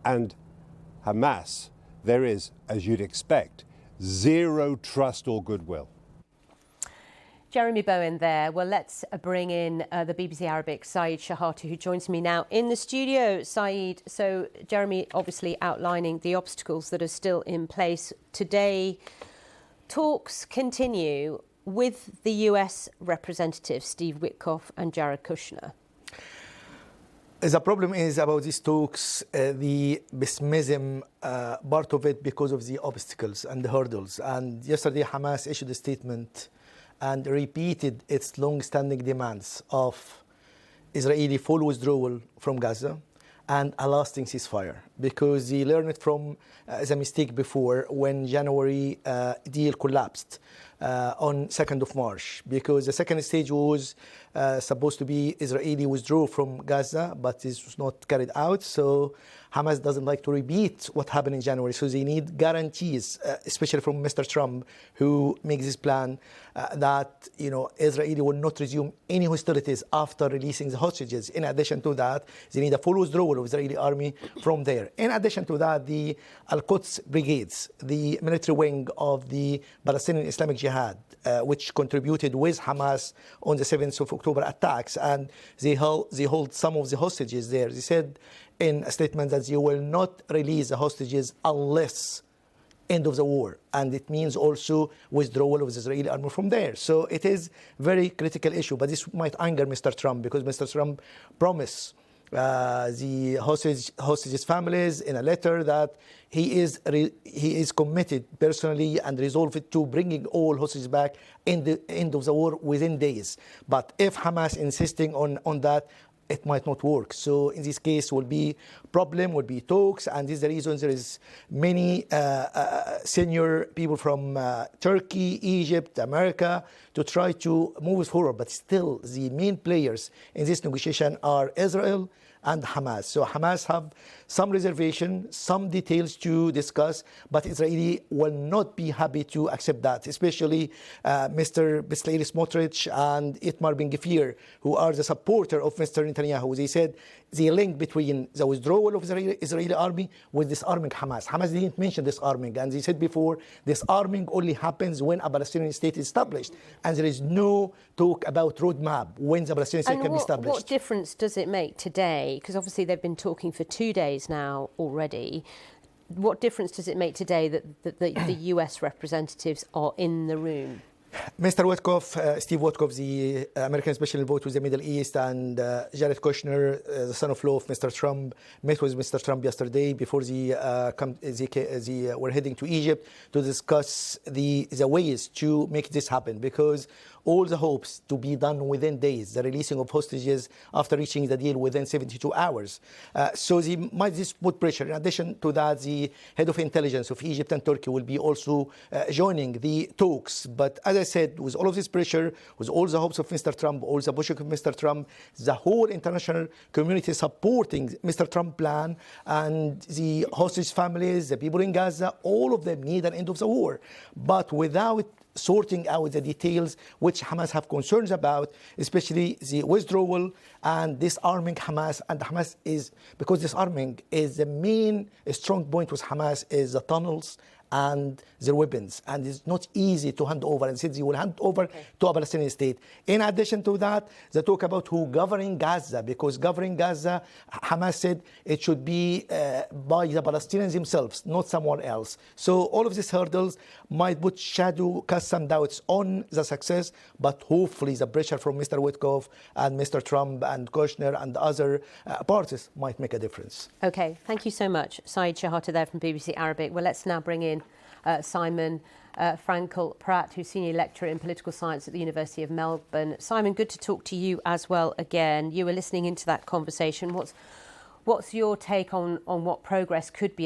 and Hamas, there is, as you'd expect, zero trust or goodwill. Jeremy Bowen there. Well, let's bring in the BBC Arabic, Saeed Shehata, who joins me now in the studio. Saeed, so Jeremy obviously outlining the obstacles that are still in place. Today, talks continue with the US representatives, Steve Witkoff and Jared Kushner. The problem is about these talks, the pessimism, part of it because of the obstacles and the hurdles. And yesterday, Hamas issued a statement and repeated its long-standing demands of Israeli full withdrawal from Gaza and a lasting ceasefire, because they learned it from the mistake before when January deal collapsed on 2nd of March, because the second stage was supposed to be Israeli withdrawal from Gaza, but this was not carried out. So Hamas doesn't like to repeat what happened in January. So they need guarantees, especially from Mr. Trump, who makes this plan that Israeli will not resume any hostilities after releasing the hostages. In addition to that, they need a full withdrawal of Israeli army from there. In addition to that, the Al-Quds brigades, the military wing of the Palestinian Islamic Jihad, which contributed with Hamas on the 7th of October attacks, and they hold some of the hostages there. They said in a statement that they will not release the hostages unless end of the war, and it means also withdrawal of the Israeli army from there. So it is very critical issue, but this might anger Mr. Trump, because Mr. Trump promised the hostages families in a letter that he is committed personally and resolved to bringing all hostages back in the end of the war within days. But if Hamas insisting on that, it might not work. So in this case will be problem, will be talks, and this is the reason there is many senior people from Turkey, Egypt, America to try to move it forward. But still, the main players in this negotiation are Israel and Hamas. So Hamas have some reservation, some details to discuss, but Israeli will not be happy to accept that, especially Mr. Bezalel Smotrich and Itamar Ben-Gvir, who are the supporter of Mr. Netanyahu. They said the link between the withdrawal of the Israeli army with disarming Hamas. Hamas didn't mention disarming, and they said before, disarming only happens when a Palestinian state is established, and there is no talk about roadmap when the Palestinian state can be established. What difference does it make today? Because obviously they've been talking for 2 days now already. What difference does it make today that the US representatives are in the room? Mr. Witkoff, Steve Witkoff, the American Special Envoy to the Middle East, and Jared Kushner, the son-in-law of Mr. Trump, met with Mr. Trump yesterday before they were heading to Egypt to discuss the ways to make this happen, because all the hopes to be done within days, the releasing of hostages after reaching the deal within 72 hours. So they might just put pressure. In addition to that, the head of intelligence of Egypt and Turkey will be also joining the talks. But as I said, with all of this pressure, with all the hopes of Mr. Trump, all the pushing of Mr. Trump, the whole international community supporting Mr. Trump plan, and the hostage families, the people in Gaza, all of them need an end of the war. But without sorting out the details which Hamas have concerns about, especially the withdrawal and disarming Hamas. And Hamas is, because disarming is the main strong point with Hamas, is the tunnels and their weapons, and it's not easy to hand over, and said they will hand over to a Palestinian state. In addition to that, they talk about who governing Gaza, because governing Gaza, Hamas said it should be by the Palestinians themselves, not someone else. So all of these hurdles might put cast some doubts on the success, but hopefully the pressure from Mr. Witkoff and Mr. Trump and Kushner and other parties might make a difference. Okay, thank you so much. Saeed Shehata there from BBC Arabic. Well, let's now bring in Simon Frankel-Pratt, who's Senior Lecturer in Political Science at the University of Melbourne. Simon, good to talk to you as well again. You were listening into that conversation. What's your take on what progress could be